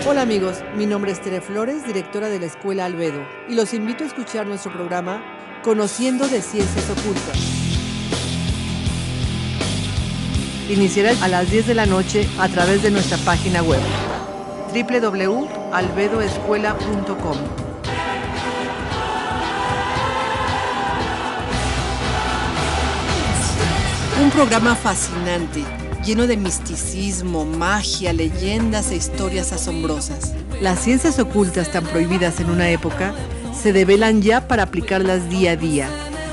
Hola amigos, mi nombre es Tere Flores, directora de la Escuela Albedo, y los invito a escuchar nuestro programa Conociendo de Ciencias Ocultas. Iniciará a las 10 de la noche a través de nuestra página web www.albedoescuela.com. Un programa fascinante, lleno de misticismo, magia, leyendas e historias asombrosas. Las ciencias ocultas tan prohibidas en una época se develan ya para aplicarlas día a día.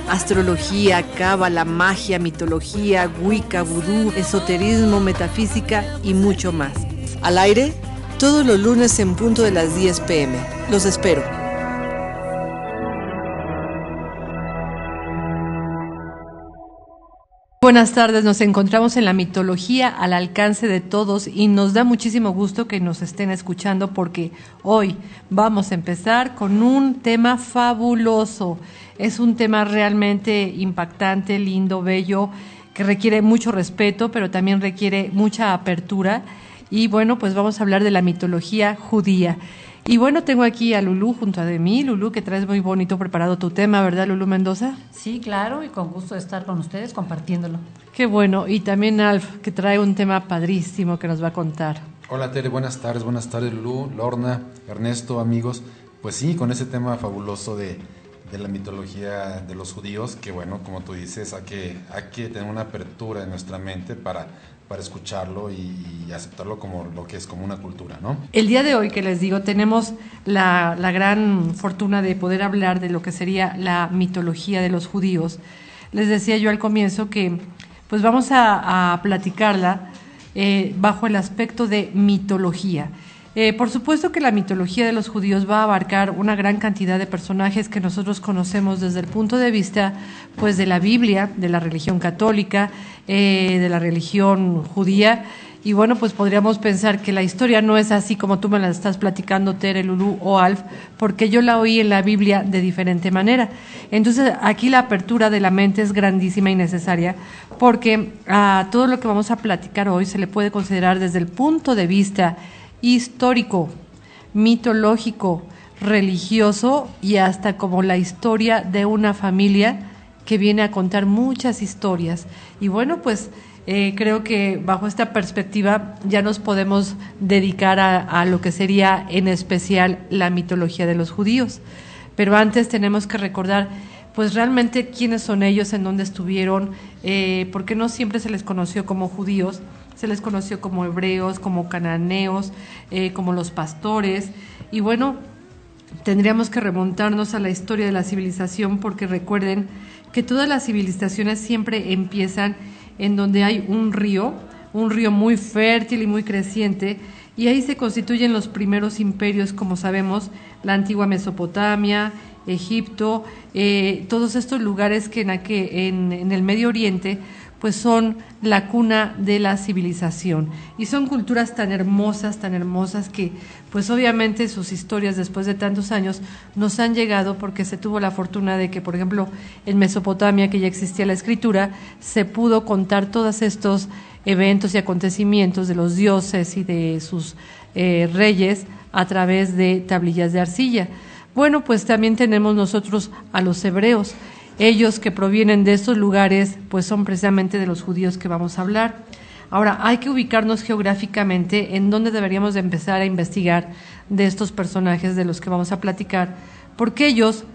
Astrología, cábala, magia, mitología, wicca, vudú, esoterismo, metafísica y mucho más. Al aire, todos los lunes en punto de las 10 p.m. Los espero. Buenas tardes, nos encontramos en la mitología al alcance de todos y nos da muchísimo gusto que nos estén escuchando porque hoy vamos a empezar con un tema fabuloso. Es un tema realmente impactante, lindo, bello, que requiere mucho respeto, pero también requiere mucha apertura. Y bueno, pues vamos a hablar de la mitología judía. Y bueno, tengo aquí a Lulú junto a mí. Lulú, que traes muy bonito preparado tu tema, ¿verdad, Lulú Mendoza? Sí, claro, y con gusto de estar con ustedes compartiéndolo. Qué bueno. Y también Alf, que trae un tema padrísimo que nos va a contar. Hola Tere, buenas tardes Lulú, Lorna, Ernesto, amigos. Pues sí, con ese tema fabuloso de la mitología de los judíos, que bueno, como tú dices, hay que tener una apertura en nuestra mente para escucharlo y aceptarlo como lo que es, como una cultura, ¿no? El día de hoy, que les digo, tenemos la gran fortuna de poder hablar de lo que sería la mitología de los judíos. Les decía yo al comienzo que pues vamos a platicarla bajo el aspecto de mitología. Por supuesto que la mitología de los judíos va a abarcar una gran cantidad de personajes que nosotros conocemos desde el punto de vista pues de la Biblia, de la religión católica, de la religión judía. Y bueno, pues podríamos pensar que la historia no es así como tú me la estás platicando, Tere, Lulú o Alf, porque yo la oí en la Biblia de diferente manera. Entonces aquí la apertura de la mente es grandísima y necesaria, porque a todo lo que vamos a platicar hoy se le puede considerar desde el punto de vista histórico, mitológico, religioso y hasta como la historia de una familia que viene a contar muchas historias. Y bueno, pues creo que bajo esta perspectiva ya nos podemos dedicar a lo que sería en especial la mitología de los judíos. Pero antes tenemos que recordar pues realmente quiénes son ellos, en dónde estuvieron, porque no siempre se les conoció como judíos. Se les conoció como hebreos, como cananeos, como los pastores. Y bueno, tendríamos que remontarnos a la historia de la civilización porque recuerden que todas las civilizaciones siempre empiezan en donde hay un río muy fértil y muy creciente, y ahí se constituyen los primeros imperios, como sabemos, la antigua Mesopotamia, Egipto, todos estos lugares que en el Medio Oriente pues son la cuna de la civilización y son culturas tan hermosas que pues obviamente sus historias después de tantos años nos han llegado porque se tuvo la fortuna de que, por ejemplo, en Mesopotamia, que ya existía la escritura, se pudo contar todos estos eventos y acontecimientos de los dioses y de sus reyes a través de tablillas de arcilla. Bueno, pues también tenemos nosotros a los hebreos. Ellos que provienen de estos lugares, pues son precisamente de los judíos que vamos a hablar. Ahora, hay que ubicarnos geográficamente en dónde deberíamos de empezar a investigar de estos personajes de los que vamos a platicar, porque ellos,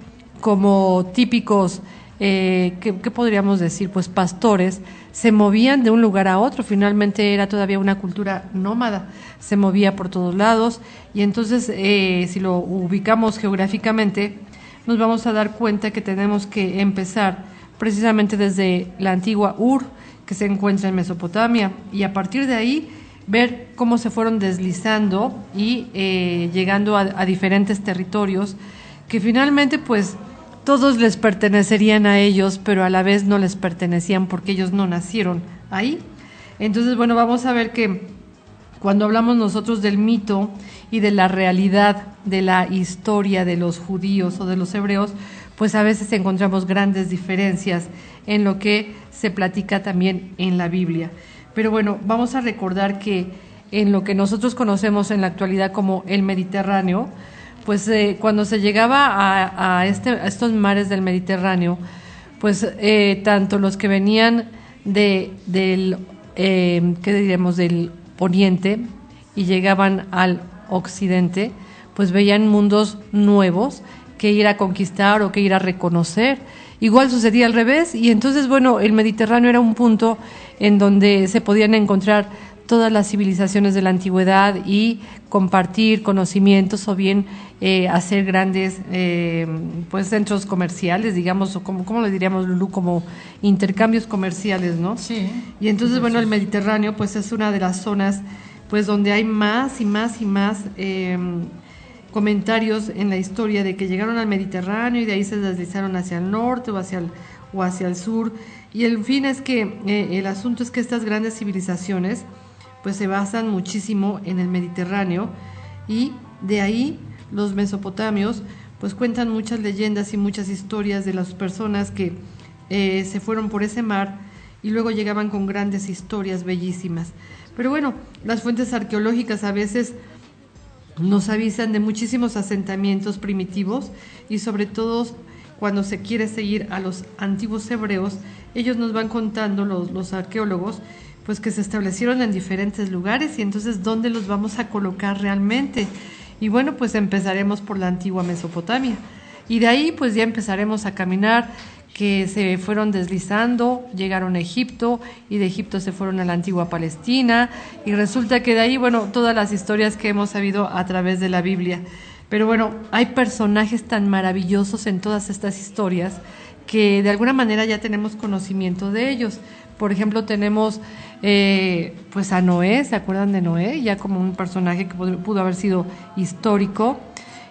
como típicos, ¿qué podríamos decir? Pues pastores, se movían de un lugar a otro. Finalmente era todavía una cultura nómada, se movía por todos lados, y entonces, si lo ubicamos geográficamente, nos vamos a dar cuenta que tenemos que empezar precisamente desde la antigua Ur, que se encuentra en Mesopotamia, y a partir de ahí ver cómo se fueron deslizando y llegando a diferentes territorios que finalmente pues todos les pertenecerían a ellos, pero a la vez no les pertenecían porque ellos no nacieron ahí. Entonces, bueno, vamos a ver que cuando hablamos nosotros del mito y de la realidad de la historia de los judíos o de los hebreos, pues a veces encontramos grandes diferencias en lo que se platica también en la Biblia. Pero bueno, vamos a recordar que en lo que nosotros conocemos en la actualidad como el Mediterráneo, pues cuando se llegaba a estos mares del Mediterráneo, pues tanto los que venían del poniente y llegaban al occidente, pues veían mundos nuevos que ir a conquistar o que ir a reconocer. Igual sucedía al revés, y entonces, bueno, el Mediterráneo era un punto en donde se podían encontrar todas las civilizaciones de la antigüedad y compartir conocimientos o bien hacer grandes pues centros comerciales, digamos, o ¿cómo le diríamos, Lulú? Como intercambios comerciales, ¿no? Sí. Y entonces, bueno, el Mediterráneo pues es una de las zonas pues donde hay más y más y más comentarios en la historia de que llegaron al Mediterráneo y de ahí se deslizaron hacia el norte o hacia el sur. Y el fin es que el asunto es que estas grandes civilizaciones pues se basan muchísimo en el Mediterráneo, y de ahí los mesopotamios pues cuentan muchas leyendas y muchas historias de las personas que se fueron por ese mar y luego llegaban con grandes historias bellísimas. Pero bueno, las fuentes arqueológicas a veces nos avisan de muchísimos asentamientos primitivos, y sobre todo cuando se quiere seguir a los antiguos hebreos, ellos nos van contando, los arqueólogos, pues que se establecieron en diferentes lugares, y entonces ¿dónde los vamos a colocar realmente? Y bueno, pues empezaremos por la antigua Mesopotamia, y de ahí pues ya empezaremos a caminar, que se fueron deslizando, llegaron a Egipto, y de Egipto se fueron a la antigua Palestina, y resulta que de ahí, bueno, todas las historias que hemos sabido a través de la Biblia. Pero bueno, hay personajes tan maravillosos en todas estas historias que de alguna manera ya tenemos conocimiento de ellos. Por ejemplo, tenemos pues a Noé, ¿se acuerdan de Noé? Ya como un personaje que pudo haber sido histórico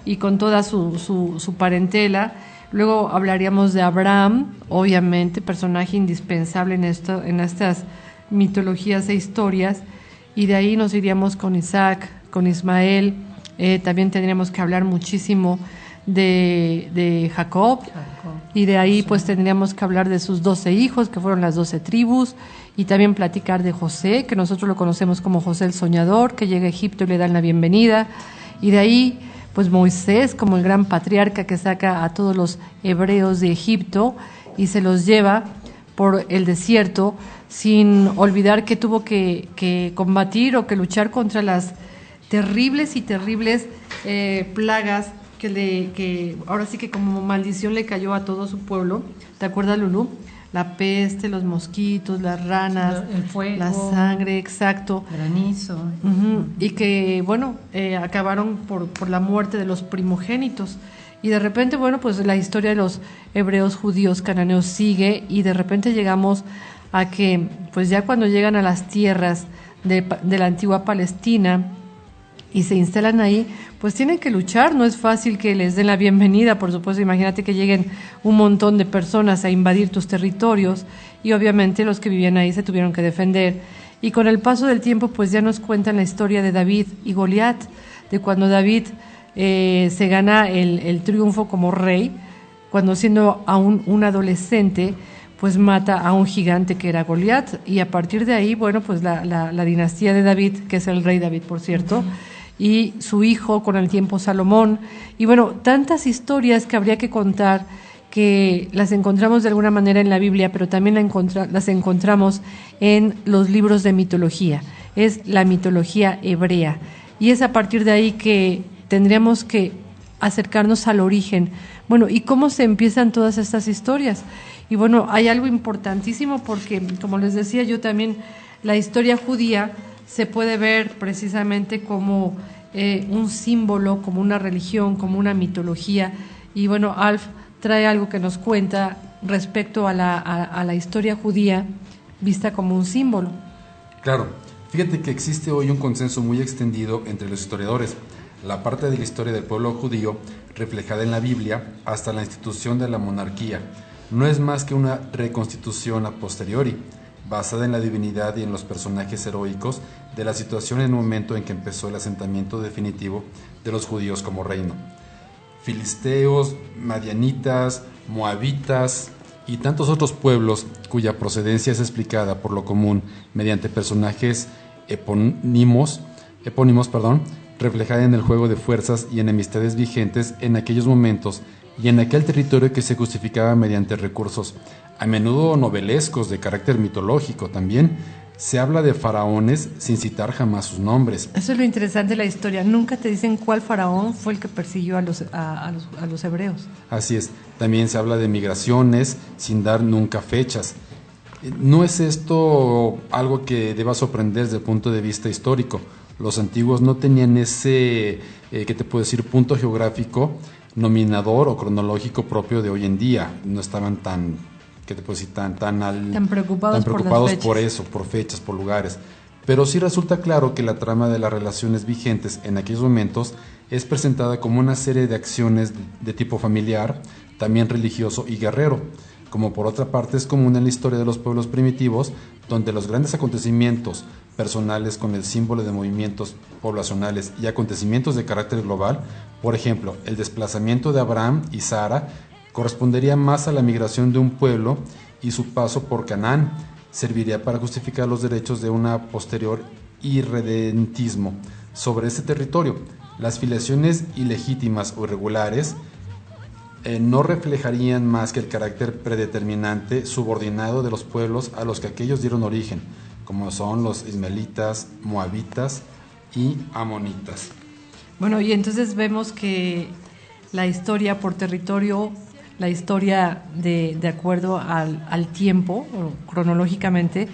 y con toda su parentela. Luego hablaríamos de Abraham, obviamente, personaje indispensable en estas mitologías e historias, y de ahí nos iríamos con Isaac, con Ismael. También tendríamos que hablar muchísimo de Jacob, y de ahí pues tendríamos que hablar de sus 12 hijos, que fueron las 12 tribus, y también platicar de José, que nosotros lo conocemos como José el Soñador, que llega a Egipto y le dan la bienvenida, y de ahí pues Moisés como el gran patriarca que saca a todos los hebreos de Egipto y se los lleva por el desierto, sin olvidar que tuvo que combatir o que luchar contra las terribles plagas que ahora sí que como maldición le cayó a todo su pueblo. ¿Te acuerdas, Lulú? La peste, los mosquitos, las ranas, el fuego, la sangre, exacto. Granizo. Uh-huh. Y que, bueno, acabaron por la muerte de los primogénitos. Y de repente, bueno, pues la historia de los hebreos, judíos, cananeos sigue, y de repente llegamos a que, pues ya cuando llegan a las tierras de la antigua Palestina y se instalan ahí, pues tienen que luchar. No es fácil que les den la bienvenida, por supuesto. Imagínate que lleguen un montón de personas a invadir tus territorios, y obviamente los que vivían ahí se tuvieron que defender. Y con el paso del tiempo pues ya nos cuentan la historia de David y Goliat, de cuando David se gana el triunfo como rey, cuando siendo aún un adolescente pues mata a un gigante que era Goliat, y a partir de ahí, bueno, pues la dinastía de David, que es el rey David, por cierto, y su hijo con el tiempo Salomón, y bueno, tantas historias que habría que contar, que las encontramos de alguna manera en la Biblia, pero también las encontramos en los libros de mitología. Es la mitología hebrea, y es a partir de ahí que tendríamos que acercarnos al origen. Bueno, ¿y cómo se empiezan todas estas historias? Y bueno, hay algo importantísimo, porque, como les decía yo también, la historia judía se puede ver precisamente como un símbolo, como una religión, como una mitología. Y bueno, Alf trae algo que nos cuenta respecto a la historia judía vista como un símbolo. Claro, fíjate que existe hoy un consenso muy extendido entre los historiadores. La parte de la historia del pueblo judío reflejada en la Biblia hasta la institución de la monarquía no es más que una reconstitución a posteriori, basada en la divinidad y en los personajes heroicos de la situación en el momento en que empezó el asentamiento definitivo de los judíos como reino. Filisteos, madianitas, moabitas y tantos otros pueblos cuya procedencia es explicada por lo común mediante personajes epónimos reflejada en el juego de fuerzas y enemistades vigentes en aquellos momentos y en aquel territorio que se justificaba mediante recursos, a menudo novelescos de carácter mitológico también. Se habla de faraones sin citar jamás sus nombres. Eso es lo interesante de la historia. Nunca te dicen cuál faraón fue el que persiguió a los hebreos. Así es. También se habla de migraciones sin dar nunca fechas. No es esto algo que deba sorprender desde el punto de vista histórico. Los antiguos no tenían ese, ¿qué te puedo decir?, punto geográfico, nominador o cronológico propio de hoy en día. No estaban tan, ¿qué te puedo decir?, tan preocupados por eso, por fechas, por lugares. Pero sí resulta claro que la trama de las relaciones vigentes en aquellos momentos es presentada como una serie de acciones de tipo familiar, también religioso y guerrero, como por otra parte es común en la historia de los pueblos primitivos, donde los grandes acontecimientos personales con el símbolo de movimientos poblacionales y acontecimientos de carácter global, por ejemplo, el desplazamiento de Abraham y Sara, correspondería más a la migración de un pueblo y su paso por Canaán serviría para justificar los derechos de una posterior irredentismo sobre este territorio. Las filiaciones ilegítimas o irregulares no reflejarían más que el carácter predeterminante subordinado de los pueblos a los que aquellos dieron origen, como son los ismaelitas, moabitas y amonitas. Bueno, y entonces vemos que la historia por territorio, la historia de acuerdo al tiempo, o cronológicamente,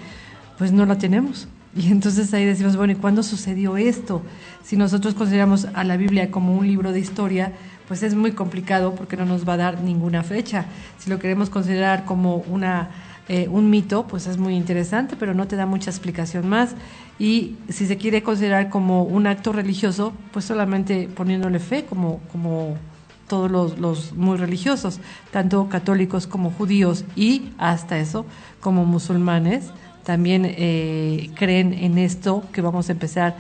pues no la tenemos. Y entonces ahí decimos, bueno, ¿y cuándo sucedió esto? Si nosotros consideramos a la Biblia como un libro de historia, pues es muy complicado porque no nos va a dar ninguna fecha. Si lo queremos considerar como un mito, pues es muy interesante, pero no te da mucha explicación más. Y si se quiere considerar como un acto religioso, pues solamente poniéndole fe, como todos los muy religiosos, tanto católicos como judíos y hasta eso, como musulmanes, también creen en esto que vamos a empezar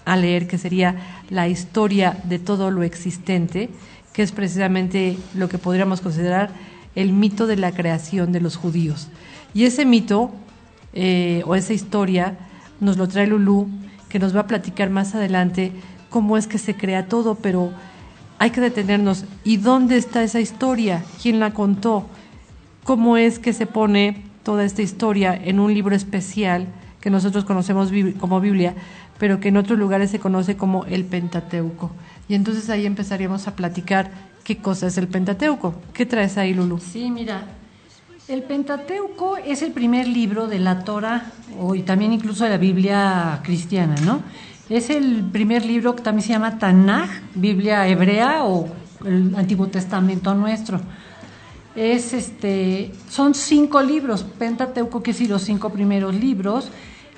a leer, que sería la historia de todo lo existente, que es precisamente lo que podríamos considerar el mito de la creación de los judíos. Y ese mito o esa historia nos lo trae Lulú, que nos va a platicar más adelante cómo es que se crea todo, pero hay que detenernos. ¿Y dónde está esa historia? ¿Quién la contó? ¿Cómo es que se pone toda esta historia en un libro especial que nosotros conocemos como Biblia, pero que en otros lugares se conoce como el Pentateuco? Y entonces ahí empezaríamos a platicar qué cosa es el Pentateuco. ¿Qué traes ahí, Lulú? Sí, mira, el Pentateuco es el primer libro de la Torá, y también incluso de la Biblia cristiana, ¿no? Es el primer libro que también se llama Tanaj, Biblia hebrea o el Antiguo Testamento nuestro. Son 5 libros, Pentateuco quiere decir los 5 primeros libros,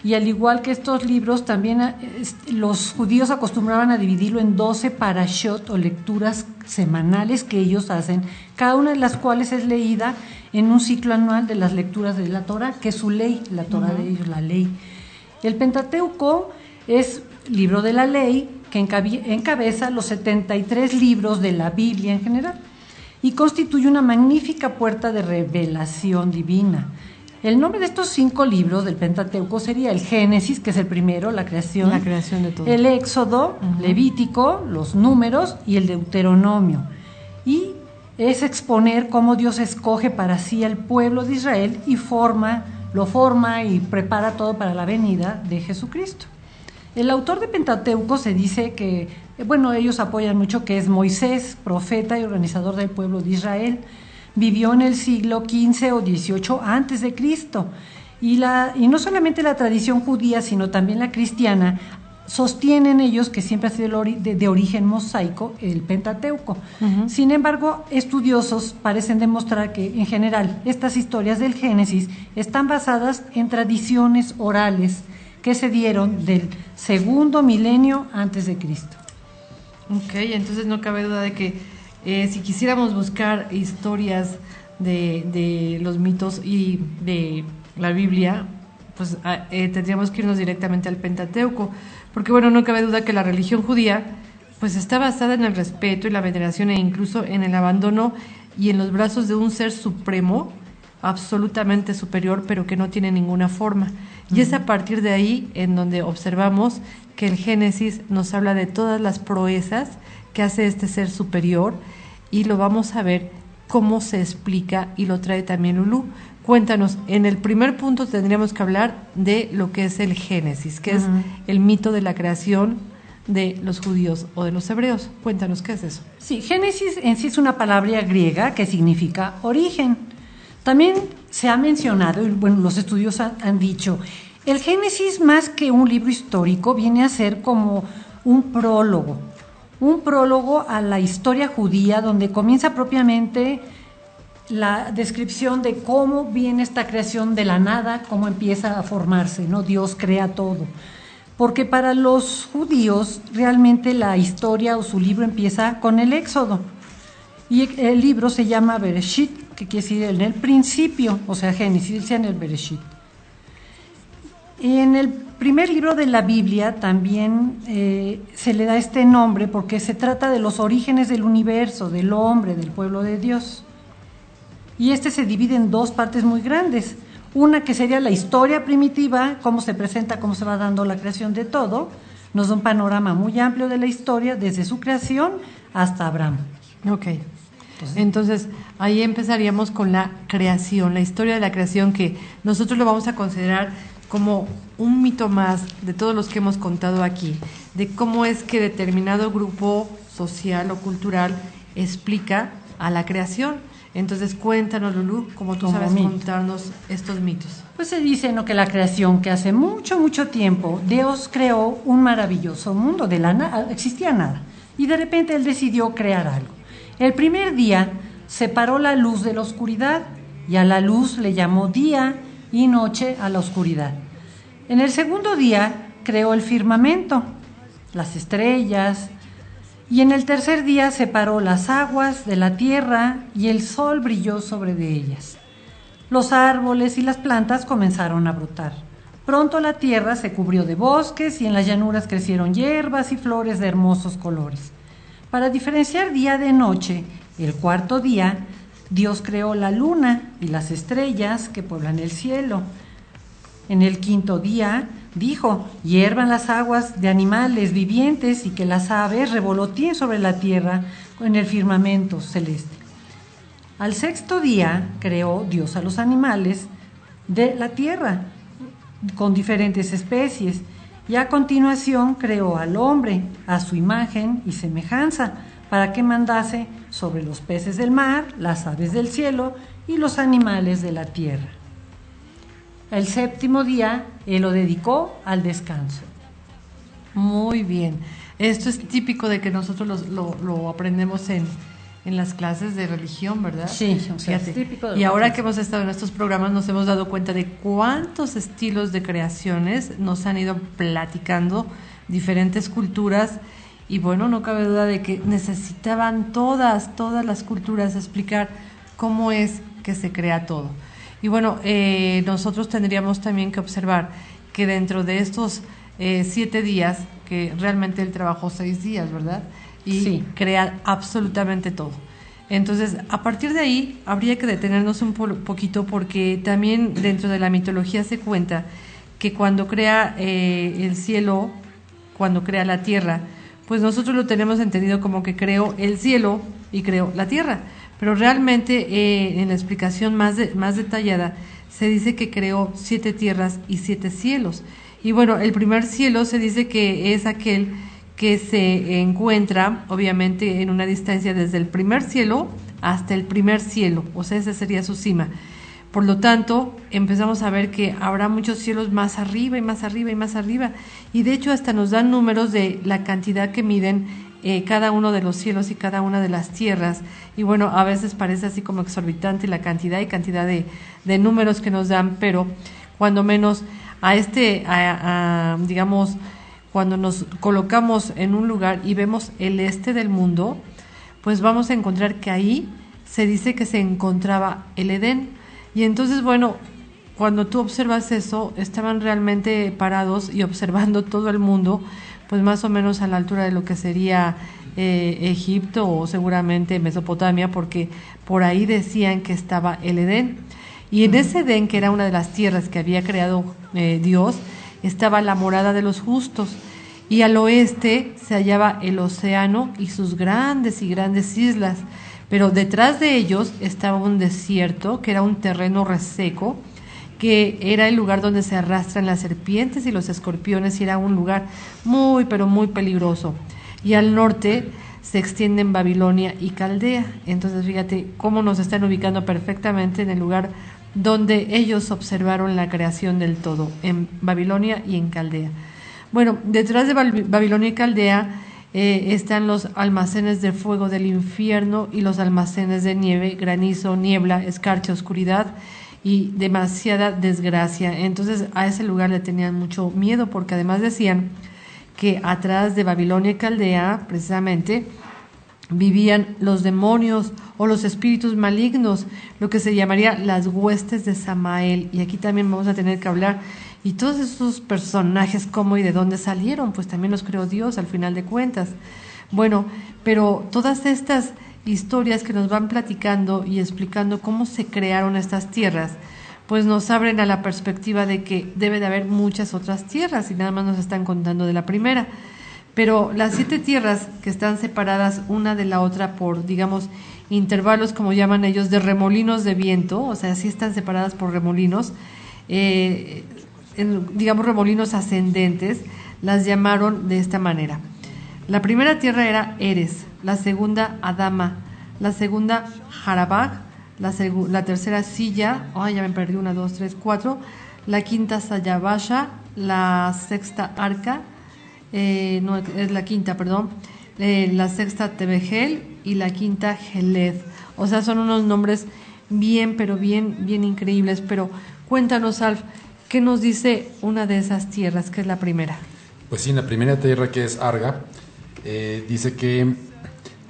y al igual que estos libros, también los judíos acostumbraban a dividirlo en 12 parashot o lecturas semanales que ellos hacen, cada una de las cuales es leída en un ciclo anual de las lecturas de la Torá, que es su ley, la Torá de ellos, la ley. El Pentateuco es libro de la ley que encabeza los 73 libros de la Biblia en general y constituye una magnífica puerta de revelación divina. El nombre de estos 5 libros del Pentateuco sería el Génesis, que es el primero, la creación de todo. El Éxodo, Levítico, los Números y el Deuteronomio. Y es exponer cómo Dios escoge para sí al pueblo de Israel y lo forma y prepara todo para la venida de Jesucristo. El autor de Pentateuco se dice que, ellos apoyan mucho que es Moisés, profeta y organizador del pueblo de Israel. Vivió en el siglo XV o XVIII antes de Cristo. Y no solamente la tradición judía, sino también la cristiana, sostienen ellos que siempre ha sido de origen mosaico el Pentateuco. Uh-huh. Sin embargo, estudiosos parecen demostrar que, en general, estas historias del Génesis están basadas en tradiciones orales que se dieron del 2º milenio antes de Cristo. Ok, entonces no cabe duda de que si quisiéramos buscar historias de los mitos y de la Biblia, pues tendríamos que irnos directamente al Pentateuco, porque no cabe duda que la religión judía pues está basada en el respeto y la veneración e incluso en el abandono y en los brazos de un ser supremo absolutamente superior, pero que no tiene ninguna forma. Y es a partir de ahí en donde observamos que el Génesis nos habla de todas las proezas que hace este ser superior, y lo vamos a ver cómo se explica, y lo trae también Lulú. Cuéntanos, en el primer punto tendríamos que hablar de lo que es el Génesis, que es el mito de la creación de los judíos o de los hebreos. Cuéntanos, ¿qué es eso? Sí, Génesis en sí es una palabra griega que significa origen. También se ha mencionado, y bueno, los estudios han dicho, el Génesis, más que un libro histórico, viene a ser como un prólogo a la historia judía, donde comienza propiamente la descripción de cómo viene esta creación de la nada, cómo empieza a formarse, ¿no? Dios crea todo. Porque para los judíos realmente la historia o su libro empieza con el Éxodo. Y el libro se llama Bereshit, que quiere decir en el principio, o sea, Génesis, en el Bereshit. En el primer libro de la Biblia también se le da este nombre porque se trata de los orígenes del universo, del hombre, del pueblo de Dios. Y este se divide en dos partes muy grandes. Una que sería la historia primitiva, cómo se presenta, cómo se va dando la creación de todo. Nos da un panorama muy amplio de la historia, desde su creación hasta Abraham. Ok. Entonces, ahí empezaríamos con la creación, la historia de la creación, que nosotros lo vamos a considerar como un mito más de todos los que hemos contado aquí, de cómo es que determinado grupo social o cultural explica a la creación. Entonces, cuéntanos, Lulú, como tú sabes contarnos estos mitos. Pues se dice, ¿no?, que la creación, que hace mucho, mucho tiempo, Dios creó un maravilloso mundo, de la nada, existía nada, y de repente Él decidió crear algo. El primer día separó la luz de la oscuridad, y a la luz le llamó día, y noche a la oscuridad. En el segundo día creó el firmamento, las estrellas, y en el tercer día separó las aguas de la tierra, y el sol brilló sobre de ellas. Los árboles y las plantas comenzaron a brotar. Pronto la tierra se cubrió de bosques, y en las llanuras crecieron hierbas y flores de hermosos colores. Para diferenciar día de noche, el cuarto día, Dios creó la luna y las estrellas que pueblan el cielo. En el quinto día dijo: hiervan las aguas de animales vivientes y que las aves revoloteen sobre la tierra en el firmamento celeste. Al sexto día creó Dios a los animales de la tierra con diferentes especies, y a continuación creó al hombre a su imagen y semejanza, para que mandase sobre los peces del mar, las aves del cielo y los animales de la tierra. El séptimo día Él lo dedicó al descanso. Muy bien. Esto es típico de que nosotros lo aprendemos en las clases de religión, ¿verdad? Sí, o sea, es típico. Y ahora que hemos estado en estos programas nos hemos dado cuenta de cuántos estilos de creaciones nos han ido platicando diferentes culturas. Y bueno, no cabe duda de que necesitaban todas las culturas explicar cómo es que se crea todo. Y bueno, nosotros tendríamos también que observar que dentro de estos 7 días, que realmente él trabajó 6 días, ¿verdad? Y sí, crea absolutamente todo. Entonces, a partir de ahí, habría que detenernos un poquito, porque también dentro de la mitología se cuenta que cuando crea el cielo, cuando crea la tierra, pues nosotros lo tenemos entendido como que creó el cielo y creó la tierra, pero realmente en la explicación más detallada se dice que creó 7 tierras y 7 cielos. Y bueno, el primer cielo se dice que es aquel que se encuentra obviamente en una distancia desde el primer cielo hasta el primer cielo, o sea, esa sería su cima. Por lo tanto, empezamos a ver que habrá muchos cielos más arriba y más arriba y más arriba, y de hecho hasta nos dan números de la cantidad que miden cada uno de los cielos y cada una de las tierras. Y bueno, a veces parece así como exorbitante la cantidad de números que nos dan, pero cuando menos digamos, cuando nos colocamos en un lugar y vemos el este del mundo, pues vamos a encontrar que ahí se dice que se encontraba el Edén. Y entonces, bueno, cuando tú observas eso, estaban realmente parados y observando todo el mundo, pues más o menos a la altura de lo que sería Egipto o seguramente Mesopotamia, porque por ahí decían que estaba el Edén. Y en ese Edén, que era una de las tierras que había creado Dios, estaba la morada de los justos. Y al oeste se hallaba el océano y sus grandes y grandes islas. Pero detrás de ellos estaba un desierto, que era un terreno reseco, que era el lugar donde se arrastran las serpientes y los escorpiones, y era un lugar muy, pero muy peligroso. Y al norte se extienden Babilonia y Caldea. Entonces fíjate cómo nos están ubicando perfectamente en el lugar donde ellos observaron la creación del todo, en Babilonia y en Caldea. Bueno, detrás de Babilonia y Caldea están los almacenes de fuego del infierno y los almacenes de nieve, granizo, niebla, escarcha, oscuridad y demasiada desgracia. Entonces a ese lugar le tenían mucho miedo, porque además decían que atrás de Babilonia y Caldea, precisamente, vivían los demonios o los espíritus malignos, lo que se llamaría las huestes de Samael. Y aquí también vamos a tener que hablar, y todos esos personajes, cómo y de dónde salieron, pues también los creó Dios al final de cuentas. Bueno, pero todas estas historias que nos van platicando y explicando cómo se crearon estas tierras, pues nos abren a la perspectiva de que debe de haber muchas otras tierras, y nada más nos están contando de la primera. Pero las 7 tierras que están separadas una de la otra por, digamos, intervalos, como llaman ellos, de remolinos de viento, o sea, sí están separadas por remolinos, digamos remolinos ascendentes, las llamaron de esta manera. La primera tierra era Eres, la segunda Adama, la segunda Jarabag, la tercera Silla, ya me perdí, 1, 2, 3, 4, la quinta Sayabasha, la sexta Arca, no es la quinta, perdón, la sexta Tebegel y la quinta Geled. O sea, son unos nombres bien, pero bien increíbles. Pero cuéntanos, Alf, ¿qué nos dice una de esas tierras, que es la primera? Pues sí, la primera tierra, que es Arga, dice que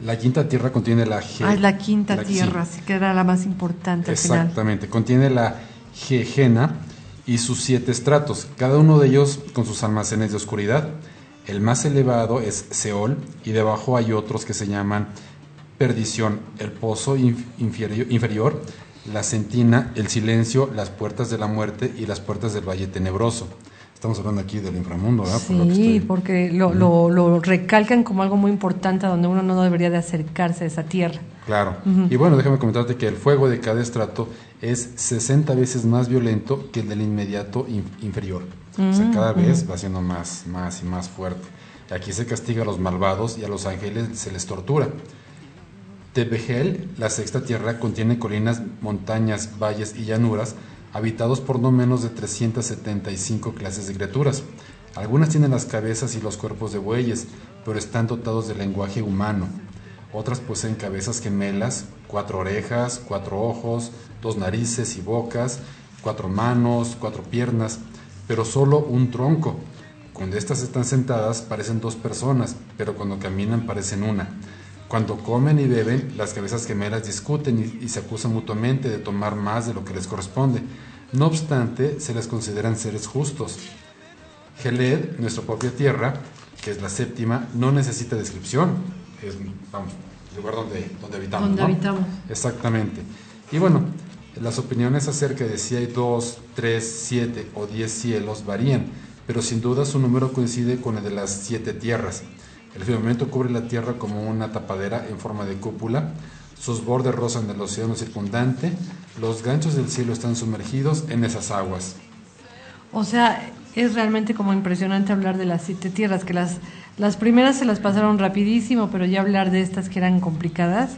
la quinta tierra contiene la es la quinta tierra, sí, que era la más importante al final. Exactamente, contiene la Gehenna y sus 7 estratos, cada uno de ellos con sus almacenes de oscuridad. El más elevado es Seol, y debajo hay otros que se llaman Perdición, el pozo inferior, la sentina, el silencio, las puertas de la muerte y las puertas del valle tenebroso. Estamos hablando aquí del inframundo, ¿verdad? Sí, porque lo recalcan como algo muy importante, a donde uno no debería de acercarse a esa tierra. Claro. Y bueno, déjame comentarte que el fuego de cada estrato es 60 veces más violento que el del inmediato inferior. O sea, cada vez va siendo más y más fuerte. Aquí se castiga a los malvados y a los ángeles se les tortura. Tebegel, la sexta tierra, contiene colinas, montañas, valles y llanuras, habitados por no menos de 375 clases de criaturas. Algunas tienen las cabezas y los cuerpos de bueyes, pero están dotados de lenguaje humano. Otras poseen cabezas gemelas, 4 orejas, 4 ojos, 2 narices y bocas, 4 manos, 4 piernas, pero solo un tronco. Cuando estas están sentadas parecen 2 personas, pero cuando caminan parecen una. Cuando comen y beben, las cabezas gemelas discuten y se acusan mutuamente de tomar más de lo que les corresponde. No obstante, se les consideran seres justos. Geled, nuestra propia tierra, que es la séptima, no necesita descripción. Es, el lugar donde habitamos. Donde habitamos. Exactamente. Y bueno, las opiniones acerca de si hay 2, 3, 7 o 10 cielos varían, pero sin duda su número coincide con el de las 7 tierras. El firmamento cubre la tierra como una tapadera en forma de cúpula, sus bordes rozan el océano circundante, los ganchos del cielo están sumergidos en esas aguas. O sea, es realmente como impresionante hablar de las 7 tierras, que las primeras se las pasaron rapidísimo, pero ya hablar de estas que eran complicadas,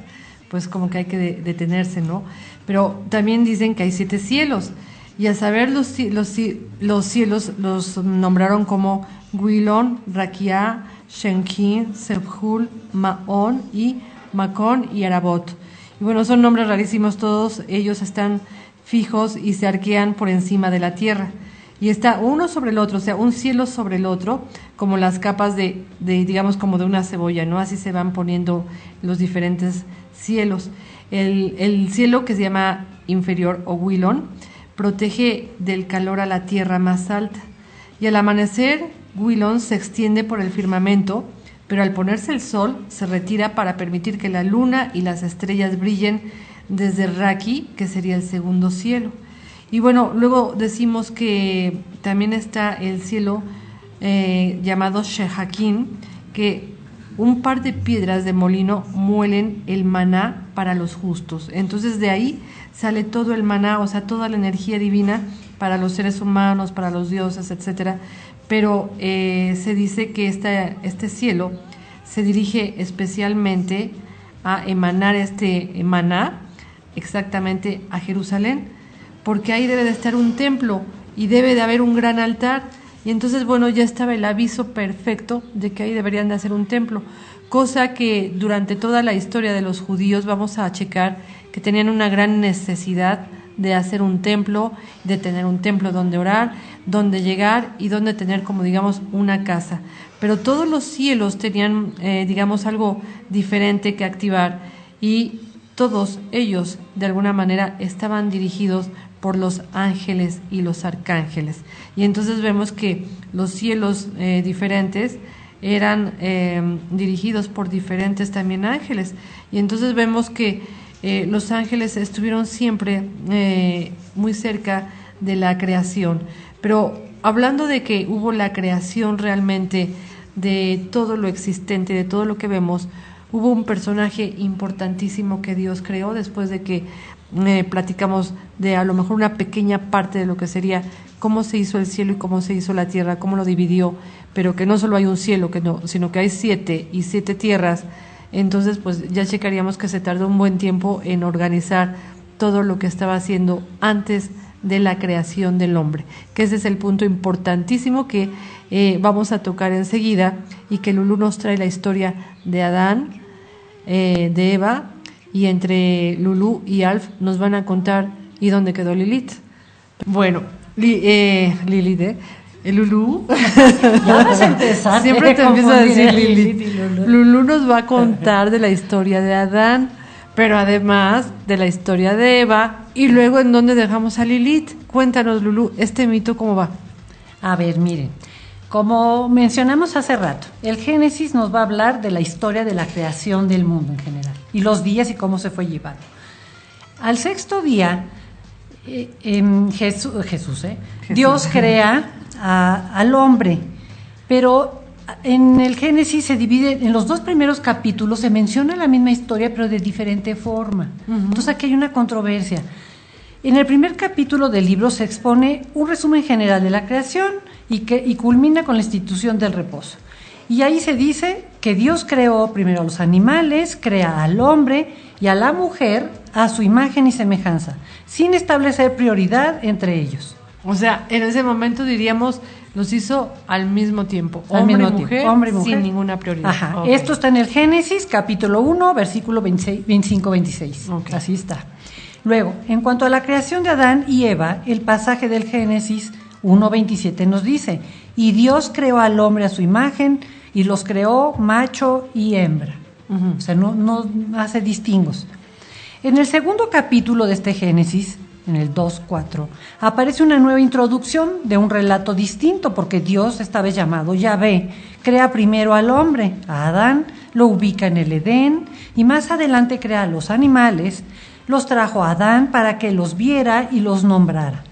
pues como que hay que detenerse, ¿no? Pero también dicen que hay 7 cielos, y a saber los cielos los nombraron como Guilón, Raquia, Shenkin, Sebhul, Maón y Macón y Arabot. Y bueno, son nombres rarísimos, todos ellos están fijos y se arquean por encima de la tierra. Y está uno sobre el otro, o sea, un cielo sobre el otro, como las capas de digamos, como de una cebolla, ¿no? Así se van poniendo los diferentes cielos. El cielo, que se llama inferior o Guilón, protege del calor a la tierra más alta. Y al amanecer, Guilón se extiende por el firmamento, pero al ponerse el sol se retira para permitir que la luna y las estrellas brillen desde Raki, que sería el segundo cielo. Y bueno, luego decimos que también está el cielo llamado Shehakim, que un par de piedras de molino muelen el maná para los justos. Entonces de ahí sale todo el maná, o sea, toda la energía divina para los seres humanos, para los dioses, etcétera. Pero se dice que este cielo se dirige especialmente a emanar este maná, exactamente a Jerusalén, porque ahí debe de estar un templo y debe de haber un gran altar. Y entonces, bueno, ya estaba el aviso perfecto de que ahí deberían de hacer un templo, cosa que durante toda la historia de los judíos vamos a checar que tenían una gran necesidad de hacer un templo, de tener un templo donde orar, donde llegar y donde tener, como digamos, una casa. Pero todos los cielos tenían, digamos, algo diferente que activar, y todos ellos, de alguna manera, estaban dirigidos por los ángeles y los arcángeles. Y entonces vemos que los cielos diferentes eran dirigidos por diferentes también ángeles. Y entonces vemos que los ángeles estuvieron siempre muy cerca de la creación. Pero hablando de que hubo la creación realmente de todo lo existente, de todo lo que vemos, hubo un personaje importantísimo que Dios creó después de que platicamos de a lo mejor una pequeña parte de lo que sería cómo se hizo el cielo y cómo se hizo la tierra, cómo lo dividió, pero que no solo hay un cielo, sino que hay 7 y 7 tierras. Entonces pues ya checaríamos que se tardó un buen tiempo en organizar todo lo que estaba haciendo antes de la creación del hombre, que ese es el punto importantísimo que vamos a tocar enseguida, y que Lulú nos trae la historia de Adán, de Eva, y entre Lulú y Alf nos van a contar y dónde quedó Lilith. Bueno, Lilith, Lulú. Ya vas a empezar. Siempre te empiezo a decir Lilith. Lulú nos va a contar de la historia de Adán, pero además de la historia de Eva, y luego en dónde dejamos a Lilith. Cuéntanos, Lulú, este mito cómo va. A ver, miren, como mencionamos hace rato, el Génesis nos va a hablar de la historia de la creación del mundo en general, y los días y cómo se fue llevando. Al 6º día, Jesús, Dios crea al hombre, pero en el Génesis se divide, en los 2 primeros capítulos se menciona la misma historia, pero de diferente forma. Entonces aquí hay una controversia. En el primer capítulo del libro se expone un resumen general de la creación y culmina con la institución del reposo. Y ahí se dice que Dios creó primero a los animales, crea al hombre y a la mujer a su imagen y semejanza, sin establecer prioridad entre ellos. O sea, en ese momento diríamos, los hizo al mismo tiempo, hombre y mujer, sin ninguna prioridad. Ajá. Okay. Esto está en el Génesis, capítulo 1, versículo 25-26. Okay. Así está. Luego, en cuanto a la creación de Adán y Eva, el pasaje del Génesis 1:27 nos dice: y Dios creó al hombre a su imagen y los creó macho y hembra. O sea, no hace distingos. En el segundo capítulo de este Génesis, en el 2:4, aparece una nueva introducción de un relato distinto, porque Dios, esta vez llamado Yahvé, crea primero al hombre, a Adán, lo ubica en el Edén, y más adelante crea a los animales, los trajo a Adán para que los viera y los nombrara.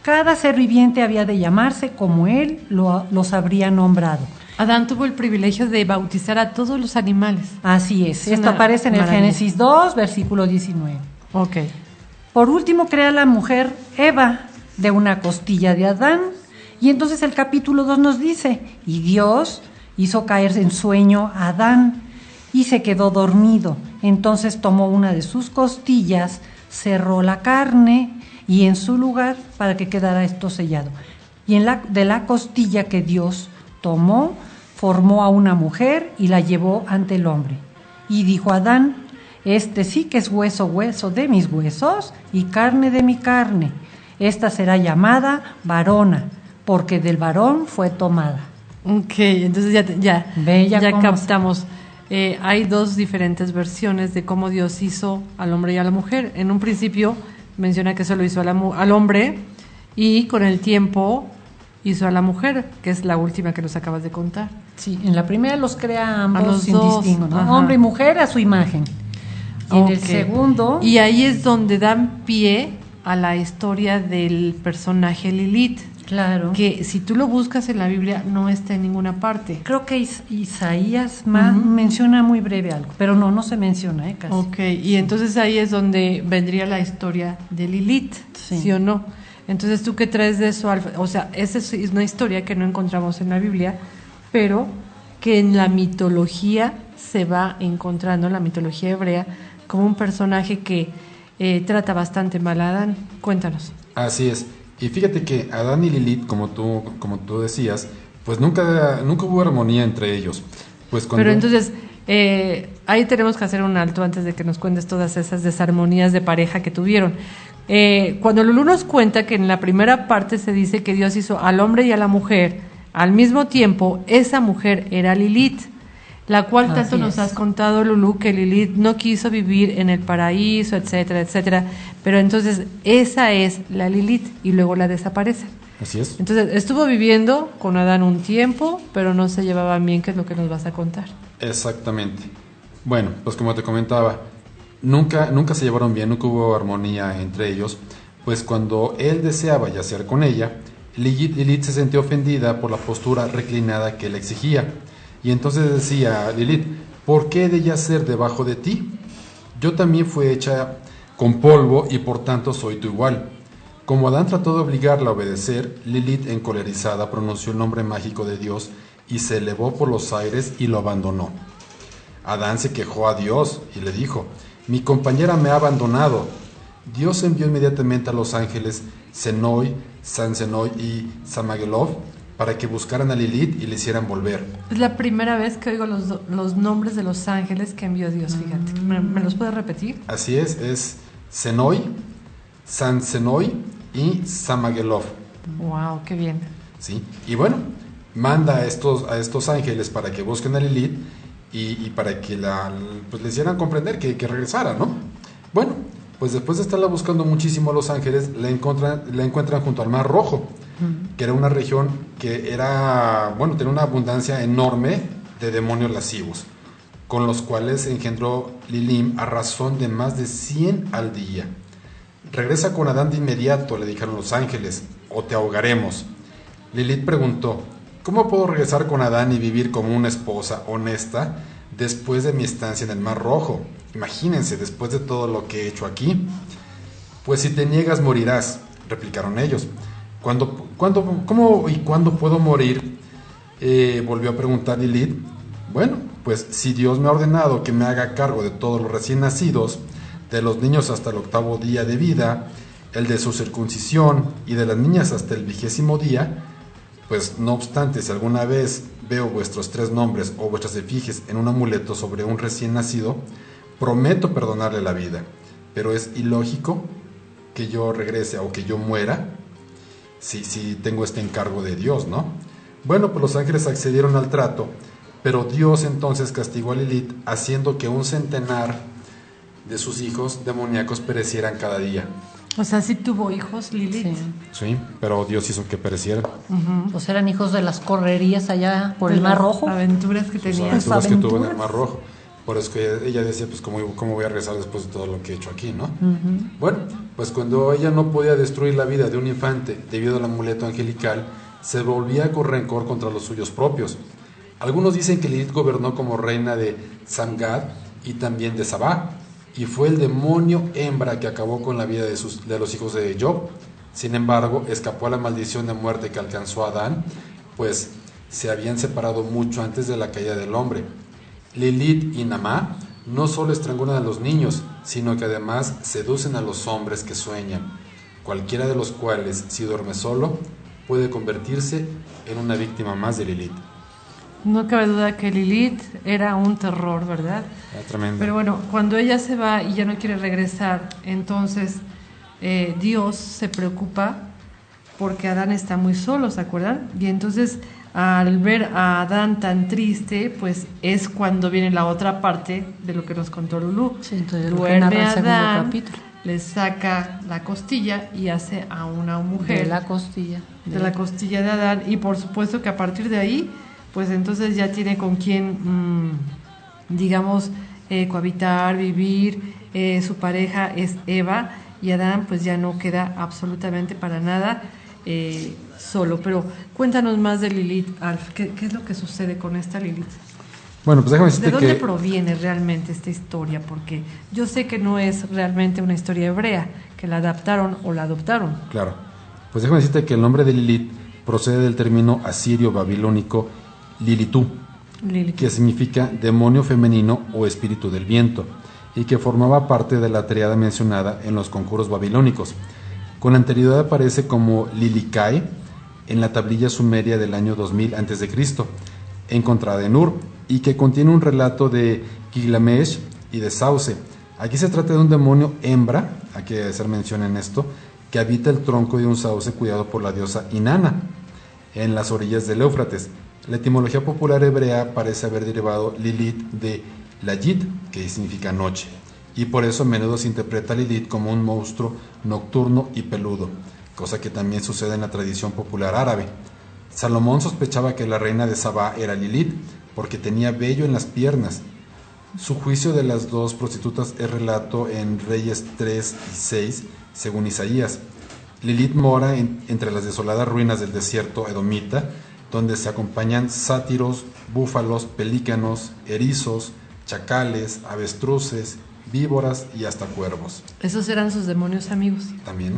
Cada ser viviente había de llamarse como él los habría nombrado. Adán tuvo el privilegio de bautizar a todos los animales. Así es. Esto aparece en el Génesis 2, versículo 19. Ok. Por último, crea a la mujer Eva de una costilla de Adán. Y entonces el capítulo 2 nos dice: y Dios hizo caer en sueño a Adán y se quedó dormido. Entonces tomó una de sus costillas, cerró la carne y en su lugar, para que quedara esto sellado. Y de la costilla que Dios tomó, formó a una mujer y la llevó ante el hombre. Y dijo Adán: este sí que es hueso de mis huesos y carne de mi carne. Esta será llamada varona, porque del varón fue tomada. Ok, entonces ya captamos. Hay 2 diferentes versiones de cómo Dios hizo al hombre y a la mujer. En un principio menciona que solo hizo al hombre, y con el tiempo hizo a la mujer, que es la última que nos acabas de contar. Sí, en la primera los crea ambos a los sin dos, distingo, ¿no? Hombre y mujer a su imagen. Y en el segundo... Y ahí es donde dan pie a la historia del personaje Lilith. Claro. Que si tú lo buscas en la Biblia no está en ninguna parte. Creo que Isaías menciona muy breve algo, pero no se menciona, casi. Ok, y entonces ahí es donde vendría la historia de Lilith, ¿sí o no? Entonces, ¿tú qué traes de eso, Alfa? O sea, esa es una historia que no encontramos en la Biblia, pero que en la mitología se va encontrando, en la mitología hebrea, como un personaje que trata bastante mal a Adán. Cuéntanos. Así es. Y fíjate que Adán y Lilith, como tú decías, pues nunca hubo armonía entre ellos. Pues Pero entonces, ahí tenemos que hacer un alto antes de que nos cuentes todas esas desarmonías de pareja que tuvieron. Cuando Lulú nos cuenta que en la primera parte se dice que Dios hizo al hombre y a la mujer al mismo tiempo, esa mujer era Lilith, la cual tanto nos has contado, Lulú, que Lilith no quiso vivir en el paraíso, etcétera, etcétera. Pero entonces esa es la Lilith y luego la desaparece. Así es. Entonces estuvo viviendo con Adán un tiempo, pero no se llevaban bien, que es lo que nos vas a contar. Exactamente. Bueno, pues como te comentaba, nunca se llevaron bien, nunca hubo armonía entre ellos, pues cuando él deseaba yacer con ella, Lilith se sentía ofendida por la postura reclinada que él exigía. Y entonces decía Lilith, ¿por qué he de yacer debajo de ti? Yo también fui hecha con polvo y por tanto soy tu igual. Como Adán trató de obligarla a obedecer, Lilith, encolerizada, pronunció el nombre mágico de Dios y se elevó por los aires y lo abandonó. Adán se quejó a Dios y le dijo, mi compañera me ha abandonado. Dios envió inmediatamente a los ángeles Senoi, Sansenoi y Samagelov para que buscaran a Lilith y le hicieran volver. Es la primera vez que oigo los nombres de los ángeles que envió Dios, fíjate. ¿Me los puedes repetir? Así es Senoi, Sansenoi y Samagelov. Wow, qué bien. Sí, y bueno, manda a estos ángeles para que busquen a Lilith y para que pues le hicieran comprender que regresara, ¿no? Bueno, pues después de estarla buscando muchísimo a los ángeles, la encuentran junto al Mar Rojo, que era una región que tenía una abundancia enorme de demonios lascivos, con los cuales engendró Lilim a razón de más de 100 al día. Regresa con Adán de inmediato, le dijeron los ángeles, o te ahogaremos. Lilith preguntó, ¿cómo puedo regresar con Adán y vivir como una esposa honesta después de mi estancia en el Mar Rojo? Imagínense, después de todo lo que he hecho aquí. Pues si te niegas morirás, replicaron ellos. ¿Cómo y cuándo puedo morir? Volvió a preguntar Lilith. Bueno, pues si Dios me ha ordenado que me haga cargo de todos los recién nacidos, de los niños hasta el 8º día de vida, el de su circuncisión y de las niñas hasta el 20º día, pues no obstante, si alguna vez veo vuestros 3 nombres o vuestras efigies en un amuleto sobre un recién nacido, prometo perdonarle la vida, pero es ilógico que yo regrese o que yo muera si tengo este encargo de Dios, ¿no? Bueno, pues los ángeles accedieron al trato, pero Dios entonces castigó a Lilith haciendo que 100 de sus hijos demoníacos perecieran cada día. O sea, sí tuvo hijos Lilith. Sí, pero Dios hizo que perecieran. Pues eran hijos de las correrías allá por el Mar Rojo. Aventuras que tenía. Aventuras que tuvo en el Mar Rojo. Por eso que ella decía, pues ¿cómo voy a regresar después de todo lo que he hecho aquí, no? Bueno, pues cuando ella no podía destruir la vida de un infante debido al amuleto angelical, se volvía con rencor contra los suyos propios. Algunos dicen que Lilith gobernó como reina de Samgad y también de Sabá, y fue el demonio hembra que acabó con la vida de los hijos de Job. Sin embargo, escapó a la maldición de muerte que alcanzó a Adán, pues se habían separado mucho antes de la caída del hombre. Lilith y Namá no solo estrangulan a los niños, sino que además seducen a los hombres que sueñan, cualquiera de los cuales, si duerme solo, puede convertirse en una víctima más de Lilith. No cabe duda que Lilith era un terror, ¿verdad? Era tremendo. Pero bueno, cuando ella se va y ya no quiere regresar, entonces Dios se preocupa porque Adán está muy solo, ¿se acuerdan? Y entonces al ver a Adán tan triste, pues es cuando viene la otra parte de lo que nos contó Lulú. Sí, entonces duerme a Adán, le saca la costilla y hace a una mujer. De la costilla. De la costilla de Adán. Y por supuesto que a partir de ahí, pues entonces ya tiene con quién, digamos, cohabitar, vivir. Su pareja es Eva. y Adán pues ya no queda absolutamente para nada solo. Pero cuéntanos más de Lilith, Alf. ¿Qué es lo que sucede con esta Lilith? Bueno, pues déjame decirte ¿De dónde que... proviene realmente esta historia? Porque yo sé que no es realmente una historia hebrea, que la adaptaron o la adoptaron. Claro. Pues déjame decirte que el nombre de Lilith procede del término asirio-babilónico Lilitú, que significa demonio femenino o espíritu del viento, y que formaba parte de la tríada mencionada en los conjuros babilónicos. Con anterioridad aparece como Lilicae en la tablilla sumeria del año 2000 a.C., encontrada en Ur, y que contiene un relato de Gilgamesh y de Sauce. Aquí se trata de un demonio hembra, hay que hacer mención en esto, que habita el tronco de un sauce cuidado por la diosa Inanna, en las orillas del Éufrates. La etimología popular hebrea parece haber derivado Lilith de Layit, que significa noche, y por eso a menudo se interpreta a Lilith como un monstruo nocturno y peludo, cosa que también sucede en la tradición popular árabe. Salomón sospechaba que la reina de Sabá era Lilith, porque tenía vello en las piernas. Su juicio de las dos prostitutas es relato en Reyes 3 y 6, según Isaías. Lilith mora entre las desoladas ruinas del desierto edomita, donde se acompañan sátiros, búfalos, pelícanos, erizos, chacales, avestruces, víboras y hasta cuervos. Esos eran sus demonios, amigos. También.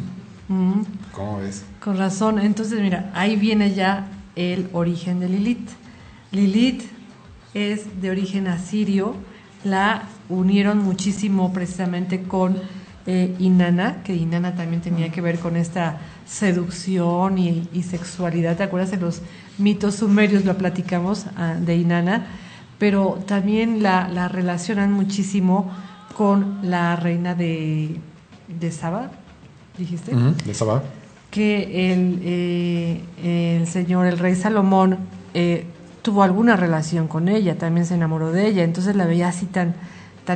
¿Cómo ves? Con razón. Entonces, mira, ahí viene ya el origen de Lilith. Lilith es de origen asirio. La unieron muchísimo precisamente con Inanna, que Inanna también tenía que ver con esta seducción y sexualidad. ¿Te acuerdas? En los mitos sumerios lo platicamos de Inanna, pero también la relacionan muchísimo con la reina de Saba, dijiste. De Sabá. Que el rey Salomón tuvo alguna relación con ella, también se enamoró de ella, entonces la veía así tan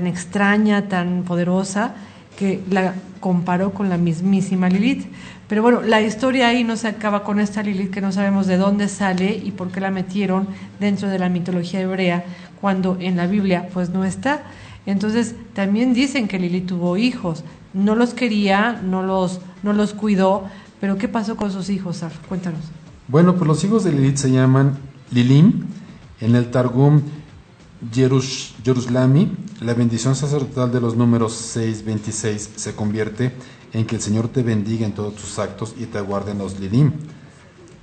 extraña, tan poderosa, que la comparó con la mismísima Lilith. Pero bueno, la historia ahí no se acaba con esta Lilith, que no sabemos de dónde sale y por qué la metieron dentro de la mitología hebrea, cuando en la Biblia pues no está. Entonces también dicen que Lilith tuvo hijos, no los quería, no los cuidó, pero ¿qué pasó con sus hijos, Saf? Cuéntanos. Bueno, pues los hijos de Lilith se llaman Lilim. En el Targum Jeruslami, la bendición sacerdotal de los números 626 se convierte en que el Señor te bendiga en todos tus actos y te guarde en los Lilim.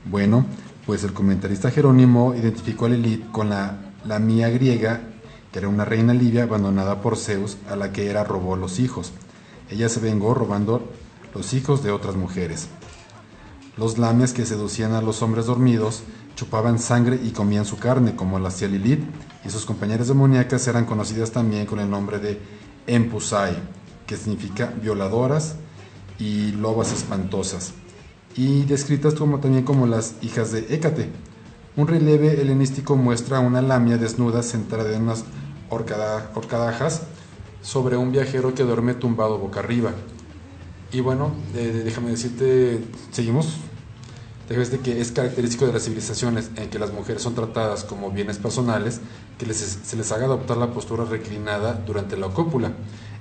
Bueno, pues el comentarista Jerónimo identificó a Lilith con la Lamia griega, que era una reina libia abandonada por Zeus, a la que Hera robó los hijos. Ella se vengó robando los hijos de otras mujeres. Los lamias, que seducían a los hombres dormidos, chupaban sangre y comían su carne, como lo hacía Lilith, y sus compañeras demoníacas eran conocidas también con el nombre de Empusai, que significa violadoras y lobas espantosas, y descritas también como las hijas de Hécate. Un relieve helenístico muestra a una lamia desnuda sentada en unas horcadajas sobre un viajero que duerme tumbado boca arriba. Y bueno, déjame decirte, seguimos. Déjame decirte que es característico de las civilizaciones en que las mujeres son tratadas como bienes personales, que se les haga adoptar la postura reclinada durante la cópula.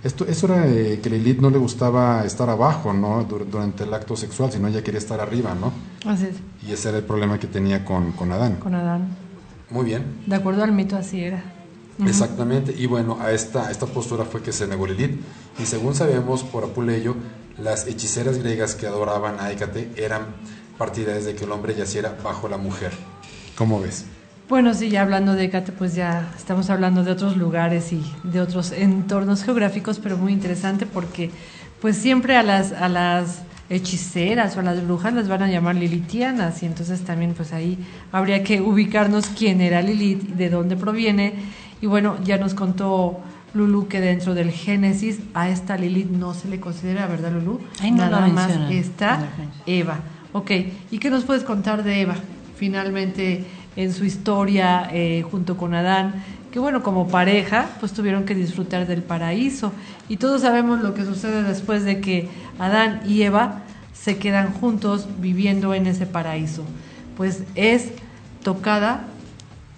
Eso era que Lilith no le gustaba estar abajo, ¿no? Durante el acto sexual, sino ella quería estar arriba, ¿no? Así es. Y ese era el problema que tenía con Adán. Con Adán. Muy bien. De acuerdo al mito, así era. Exactamente, y bueno, a esta postura fue que se negó Lilith, y según sabemos por Apuleyo, las hechiceras griegas que adoraban a Hécate eran partidarias de que el hombre yaciera bajo la mujer. ¿Cómo ves? Bueno, sí, ya hablando de Hécate, pues ya estamos hablando de otros lugares y de otros entornos geográficos, pero muy interesante porque pues siempre a las hechiceras o a las brujas las van a llamar lilitianas, y entonces también pues ahí habría que ubicarnos quién era Lilith, de dónde proviene. Y bueno, ya nos contó Lulú que dentro del Génesis a esta Lilith no se le considera, ¿verdad, Lulú? Ahí no nada la más mencionan. está Eva. Ok, ¿y qué nos puedes contar de Eva? Finalmente en su historia junto con Adán, que bueno, como pareja pues tuvieron que disfrutar del paraíso, y todos sabemos lo que sucede después de que Adán y Eva se quedan juntos viviendo en ese paraíso. Pues es tocada,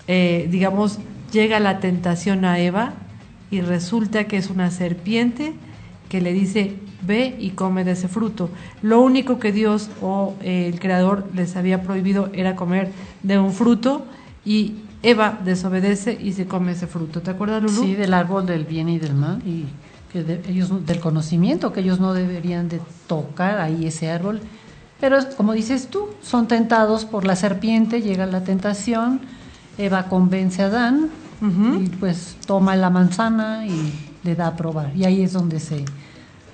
llega la tentación a Eva y resulta que es una serpiente que le dice, ve y come de ese fruto. Lo único que Dios o el Creador les había prohibido era comer de un fruto, y Eva desobedece y se come ese fruto. ¿Te acuerdas, Lulú? Sí, del árbol del bien y del mal, y que ellos, del conocimiento, que ellos no deberían de tocar ahí ese árbol. Pero como dices tú, son tentados por la serpiente, llega la tentación, Eva convence a Adán, y pues toma la manzana y le da a probar. Y ahí es donde se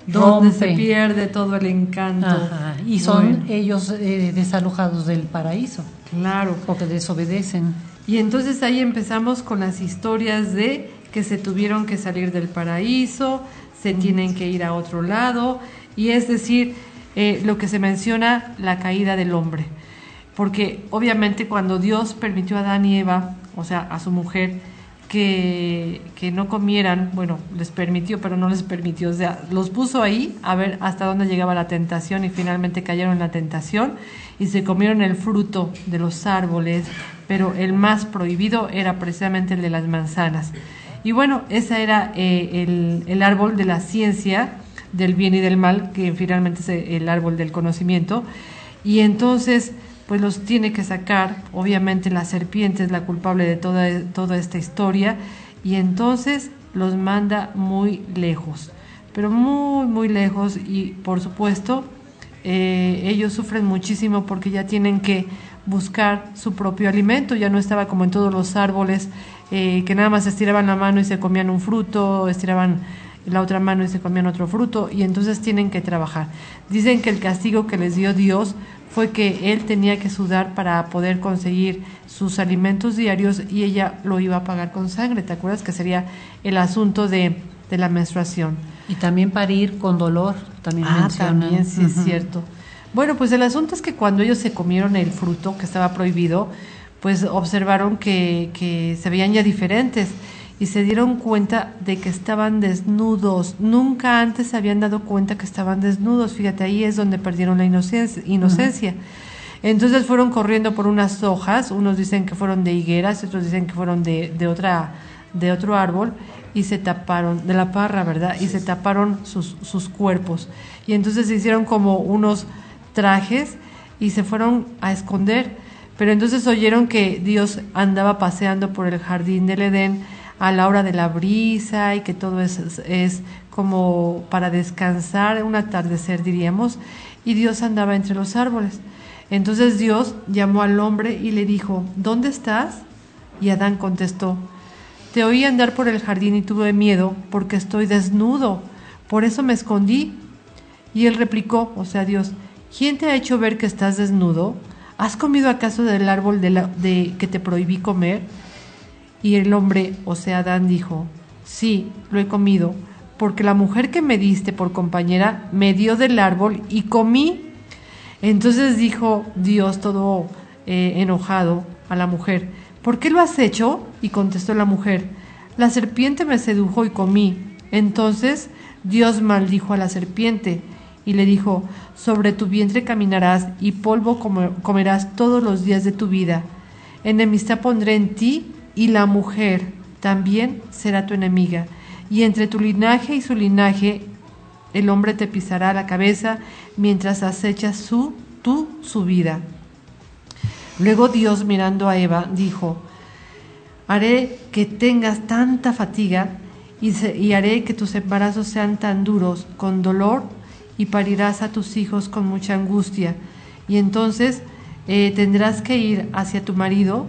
donde rompe. se pierde todo el encanto. Ajá, y son ellos desalojados del paraíso. Claro. Porque desobedecen. Y entonces ahí empezamos con las historias de que se tuvieron que salir del paraíso, se tienen que ir a otro lado, y es decir, lo que se menciona, la caída del hombre. Porque obviamente cuando Dios permitió a Adán y Eva, o sea, a su mujer, que no comieran, bueno, les permitió, pero no les permitió, o sea, los puso ahí a ver hasta dónde llegaba la tentación, y finalmente cayeron en la tentación y se comieron el fruto de los árboles, pero el más prohibido era precisamente el de las manzanas. Y bueno, ese era el árbol de la ciencia, del bien y del mal, que finalmente es el árbol del conocimiento. Y entonces pues los tiene que sacar. Obviamente la serpiente es la culpable de toda esta historia, y entonces los manda muy lejos, pero muy muy lejos, y por supuesto ellos sufren muchísimo porque ya tienen que buscar su propio alimento. Ya no estaba como en todos los árboles, que nada más estiraban la mano y se comían un fruto, estiraban la otra mano y se comían otro fruto, y entonces tienen que trabajar. Dicen que el castigo que les dio Dios fue que él tenía que sudar para poder conseguir sus alimentos diarios, y ella lo iba a pagar con sangre. ¿Te acuerdas? Que sería el asunto de la menstruación. Y también parir con dolor, también mencionan. También, sí, es cierto. Bueno, pues el asunto es que cuando ellos se comieron el fruto que estaba prohibido, pues observaron que se veían ya diferentes, y se dieron cuenta de que estaban desnudos. Nunca antes se habían dado cuenta que estaban desnudos. Fíjate, ahí es donde perdieron la inocencia. Entonces fueron corriendo por unas hojas, unos dicen que fueron de higueras, otros dicen que fueron de otro árbol, y se taparon, de la parra, ¿verdad? Y se taparon sus cuerpos. Y entonces se hicieron como unos trajes y se fueron a esconder. Pero entonces oyeron que Dios andaba paseando por el jardín del Edén a la hora de la brisa, y que todo es como para descansar, un atardecer diríamos, y Dios andaba entre los árboles. Entonces Dios llamó al hombre y le dijo, ¿dónde estás? Y Adán contestó, te oí andar por el jardín y tuve miedo porque estoy desnudo, por eso me escondí. Y él replicó, o sea Dios, ¿quién te ha hecho ver que estás desnudo? ¿Has comido acaso del árbol que te prohibí comer? Y el hombre, o sea Adán, dijo, sí, lo he comido, porque la mujer que me diste por compañera me dio del árbol y comí. Entonces dijo Dios todo enojado a la mujer, ¿por qué lo has hecho? Y contestó la mujer, la serpiente me sedujo y comí. Entonces Dios maldijo a la serpiente y le dijo, sobre tu vientre caminarás y polvo comerás todos los días de tu vida. Enemistad pondré en ti, y la mujer también será tu enemiga, y entre tu linaje y su linaje el hombre te pisará la cabeza mientras acechas su vida. Luego Dios, mirando a Eva, dijo, haré que tengas tanta fatiga y haré que tus embarazos sean tan duros con dolor, y parirás a tus hijos con mucha angustia, y entonces tendrás que ir hacia tu marido,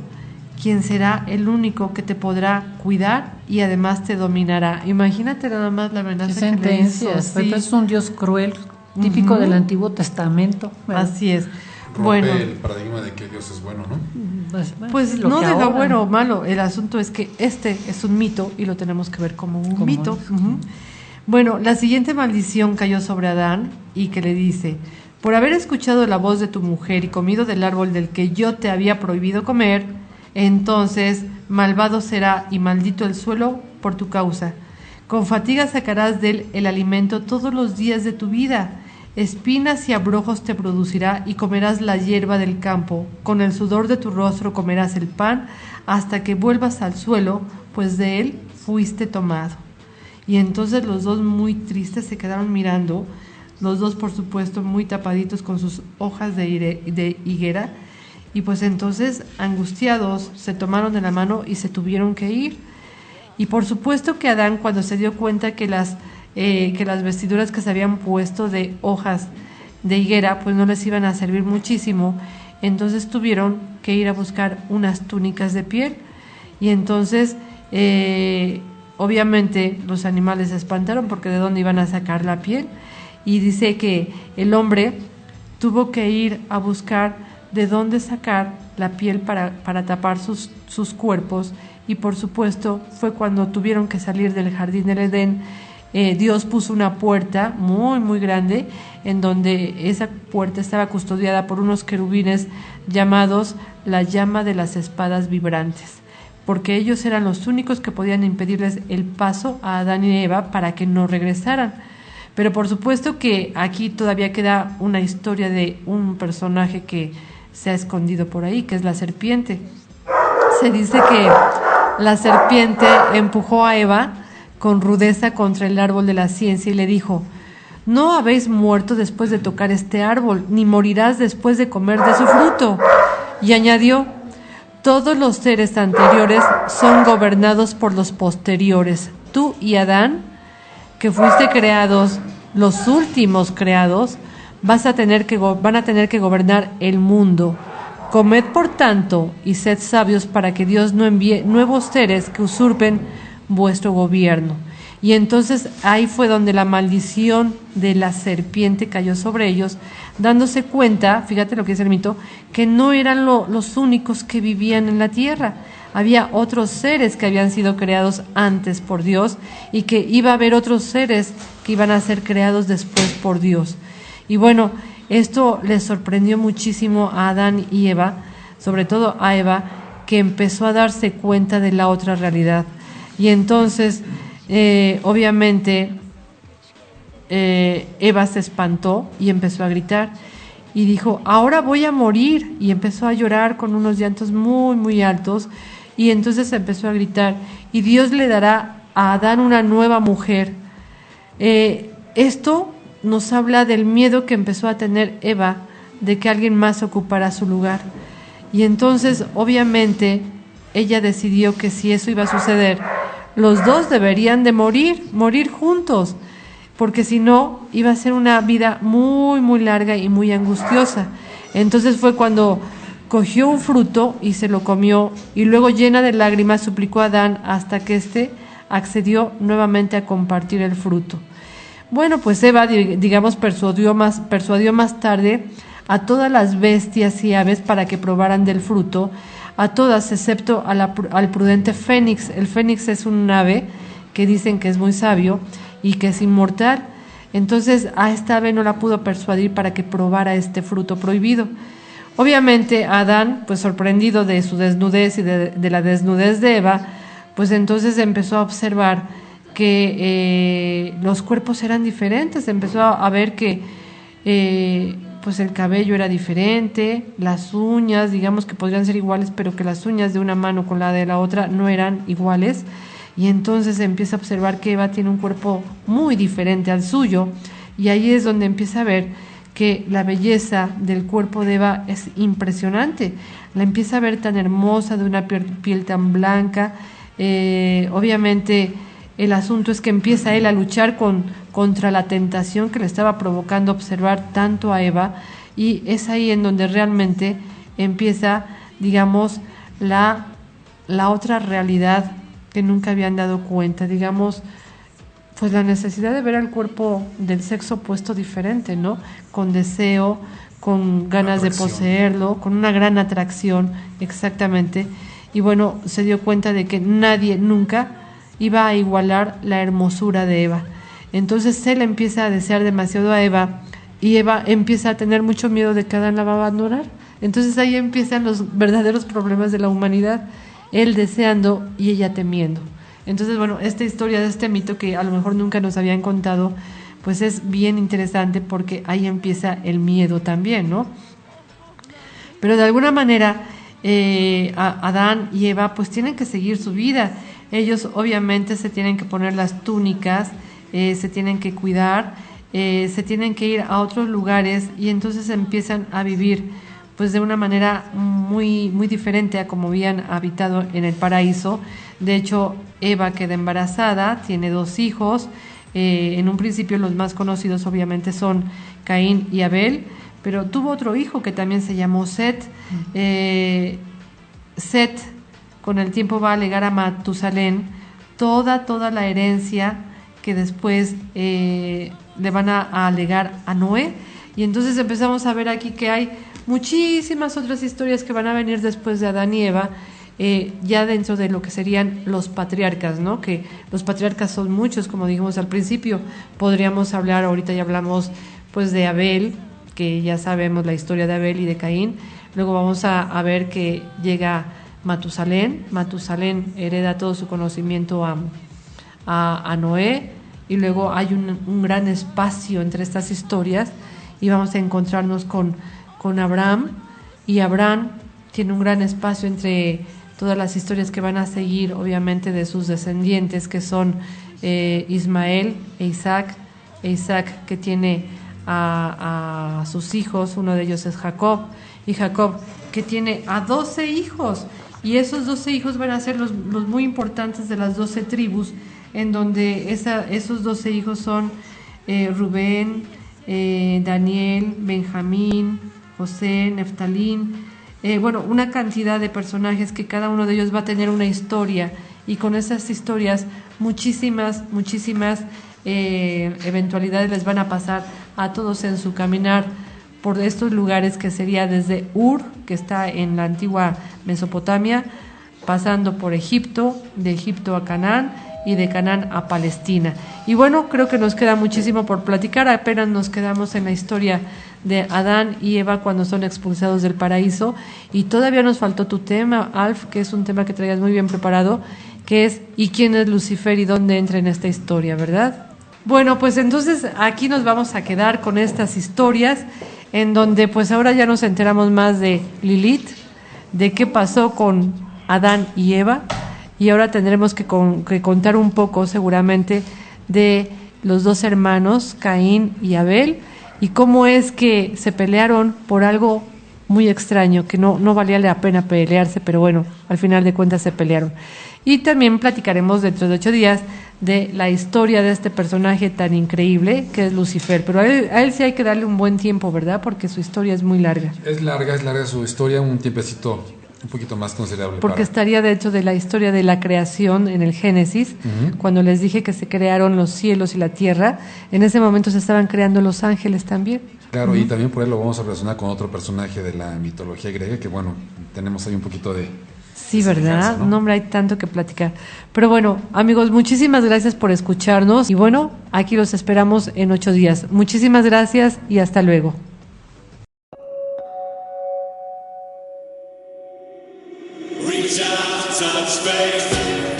quien será el único que te podrá cuidar y además te dominará. Imagínate nada más la amenaza que le hizo. Sí. Es un Dios cruel, típico del Antiguo Testamento, ¿verdad? Así es. Rompe Bueno, el paradigma de que Dios es bueno, ¿no? Pues no de lo bueno o malo, el asunto es que este es un mito y lo tenemos que ver como un mito. Bueno, la siguiente maldición cayó sobre Adán, y que le dice, por haber escuchado la voz de tu mujer y comido del árbol del que yo te había prohibido comer, entonces malvado será y maldito el suelo por tu causa. Con fatiga sacarás de él el alimento todos los días de tu vida. Espinas y abrojos te producirá y comerás la hierba del campo. Con el sudor de tu rostro comerás el pan hasta que vuelvas al suelo, pues de él fuiste tomado. Y entonces los dos muy tristes se quedaron mirando, los dos por supuesto muy tapaditos con sus hojas de higuera, y pues entonces angustiados se tomaron de la mano y se tuvieron que ir. Y por supuesto que Adán, cuando se dio cuenta que las vestiduras que se habían puesto de hojas de higuera pues no les iban a servir muchísimo, entonces tuvieron que ir a buscar unas túnicas de piel. Y entonces obviamente los animales se espantaron porque de dónde iban a sacar la piel, y dice que el hombre tuvo que ir a buscar de dónde sacar la piel para tapar sus cuerpos. Y por supuesto fue cuando tuvieron que salir del jardín del Edén. Dios puso una puerta muy muy grande, en donde esa puerta estaba custodiada por unos querubines llamados la llama de las espadas vibrantes, porque ellos eran los únicos que podían impedirles el paso a Adán y Eva para que no regresaran. Pero por supuesto que aquí todavía queda una historia de un personaje que se ha escondido por ahí, que es la serpiente. Se dice que la serpiente empujó a Eva con rudeza contra el árbol de la ciencia y le dijo: no habéis muerto después de tocar este árbol, ni morirás después de comer de su fruto. Y añadió: todos los seres anteriores son gobernados por los posteriores. Tú y Adán, que fuiste creados, los últimos creados, van a tener que gobernar el mundo. Comed por tanto y sed sabios para que Dios no envíe nuevos seres que usurpen vuestro gobierno. Y entonces ahí fue donde la maldición de la serpiente cayó sobre ellos, dándose cuenta, fíjate lo que es el mito, que no eran los únicos que vivían en la tierra. Había otros seres que habían sido creados antes por Dios, y que iba a haber otros seres que iban a ser creados después por Dios. Y bueno, esto les sorprendió muchísimo a Adán y Eva, sobre todo a Eva, que empezó a darse cuenta de la otra realidad. Y entonces, obviamente, Eva se espantó y empezó a gritar y dijo: ahora voy a morir. Y empezó a llorar con unos llantos muy, muy altos. Y entonces empezó a gritar: y Dios le dará a Adán una nueva mujer. Esto nos habla del miedo que empezó a tener Eva de que alguien más ocupara su lugar. Y entonces, obviamente, ella decidió que si eso iba a suceder, los dos deberían de morir juntos, porque si no, iba a ser una vida muy, muy larga y muy angustiosa. Entonces fue cuando cogió un fruto y se lo comió, y luego, llena de lágrimas, suplicó a Adán hasta que éste accedió nuevamente a compartir el fruto. Bueno, pues Eva, digamos, persuadió más tarde a todas las bestias y aves para que probaran del fruto, a todas excepto al prudente fénix. El fénix es un ave que dicen que es muy sabio y que es inmortal. Entonces a esta ave no la pudo persuadir para que probara este fruto prohibido. Obviamente Adán, pues sorprendido de su desnudez y de la desnudez de Eva, pues entonces empezó a observar que los cuerpos eran diferentes. Empezó a ver que pues el cabello era diferente, las uñas, digamos que podrían ser iguales, pero que las uñas de una mano con la de la otra no eran iguales. Y entonces empieza a observar que Eva tiene un cuerpo muy diferente al suyo, y ahí es donde empieza a ver que la belleza del cuerpo de Eva es impresionante. La empieza a ver tan hermosa, de una piel tan blanca. Obviamente el asunto es que empieza él a luchar contra la tentación que le estaba provocando observar tanto a Eva, y es ahí en donde realmente empieza, digamos, la otra realidad que nunca habían dado cuenta, digamos, pues la necesidad de ver al cuerpo del sexo opuesto diferente, ¿no? Con deseo, con ganas de poseerlo, con una gran atracción, exactamente. Y bueno, se dio cuenta de que nadie nunca iba a igualar la hermosura de Eva. Entonces él empieza a desear demasiado a Eva, y Eva empieza a tener mucho miedo de que Adán la va a abandonar. Entonces ahí empiezan los verdaderos problemas de la humanidad: él deseando y ella temiendo. Entonces, bueno, esta historia de este mito, que a lo mejor nunca nos habían contado, pues es bien interesante, porque ahí empieza el miedo también, ¿no? Pero de alguna manera Adán y Eva pues tienen que seguir su vida. ellos obviamente se tienen que poner las túnicas, se tienen que cuidar, se tienen que ir a otros lugares y entonces empiezan a vivir pues de una manera muy, muy diferente a como habían habitado en el paraíso. De hecho, Eva queda embarazada, tiene 2 hijos. En un principio los más conocidos obviamente son Caín y Abel, pero tuvo otro hijo que también se llamó Set. Set con el tiempo va a legar a Matusalén toda la herencia que después le van a legar a Noé. Y entonces empezamos a ver aquí que hay muchísimas otras historias que van a venir después de Adán y Eva, ya dentro de lo que serían los patriarcas, ¿no? Que los patriarcas son muchos, como dijimos al principio. Podríamos hablar, ahorita ya hablamos pues de Abel, que ya sabemos la historia de Abel y de Caín. Luego vamos a ver que llega Matusalén. Matusalén hereda todo su conocimiento a Noé, y luego hay un gran espacio entre estas historias y vamos a encontrarnos con Abraham, y Abraham tiene un gran espacio entre todas las historias que van a seguir, obviamente, de sus descendientes, que son Ismael e Isaac. Isaac, que tiene a sus hijos, uno de ellos es Jacob, y Jacob, que tiene a 12 hijos, y esos 12 hijos van a ser los muy importantes de las 12 tribus, en donde esos 12 hijos son Rubén, Daniel, Benjamín, José, Neftalín, una cantidad de personajes que cada uno de ellos va a tener una historia, y con esas historias muchísimas eventualidades les van a pasar a todos en su caminar por estos lugares, que sería desde Ur, que está en la antigua Mesopotamia, pasando por Egipto, de Egipto a Canaán y de Canaán a Palestina. Y bueno, creo que nos queda muchísimo por platicar. Apenas nos quedamos en la historia de Adán y Eva cuando son expulsados del paraíso, y todavía nos faltó tu tema, Alf, que es un tema que traías muy bien preparado, que es ¿y quién es Lucifer y dónde entra en esta historia, verdad? Bueno, pues entonces aquí nos vamos a quedar con estas historias, en donde pues ahora ya nos enteramos más de Lilith, de qué pasó con Adán y Eva, y ahora tendremos que contar un poco seguramente de los 2 hermanos, Caín y Abel, y cómo es que se pelearon por algo muy extraño, que no valía la pena pelearse, pero bueno, al final de cuentas se pelearon. Y también platicaremos dentro de 8 días de la historia de este personaje tan increíble que es Lucifer, pero a él sí hay que darle un buen tiempo, ¿verdad? Porque su historia es muy larga. Es larga su historia, un tiempecito un poquito más considerable. Porque estaría de hecho de la historia de la creación en el Génesis, cuando les dije que se crearon los cielos y la tierra, en ese momento se estaban creando los ángeles también. Claro, y también por ahí lo vamos a relacionar con otro personaje de la mitología griega, que bueno, tenemos ahí un poquito de... Sí, ¿verdad? No, hombre, hay tanto que platicar. Pero bueno, amigos, muchísimas gracias por escucharnos, y bueno, aquí los esperamos en 8 días. Muchísimas gracias y hasta luego.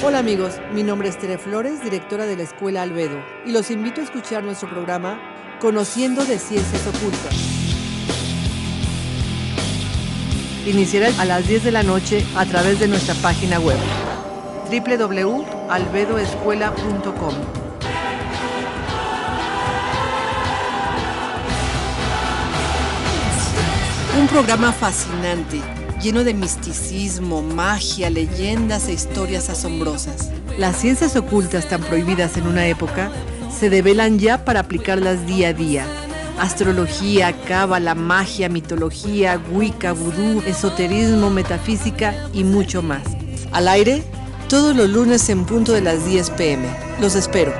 Hola amigos, mi nombre es Tere Flores, directora de la Escuela Albedo, y los invito a escuchar nuestro programa Conociendo de Ciencias Ocultas. Iniciará a las 10 de la noche a través de nuestra página web www.albedoescuela.com. Un programa fascinante, lleno de misticismo, magia, leyendas e historias asombrosas. Las ciencias ocultas tan prohibidas en una época se develan ya para aplicarlas día a día. Astrología, cábala, magia, mitología, wicca, vudú, esoterismo, metafísica y mucho más. Al aire, todos los lunes en punto de las 10 p.m. Los espero.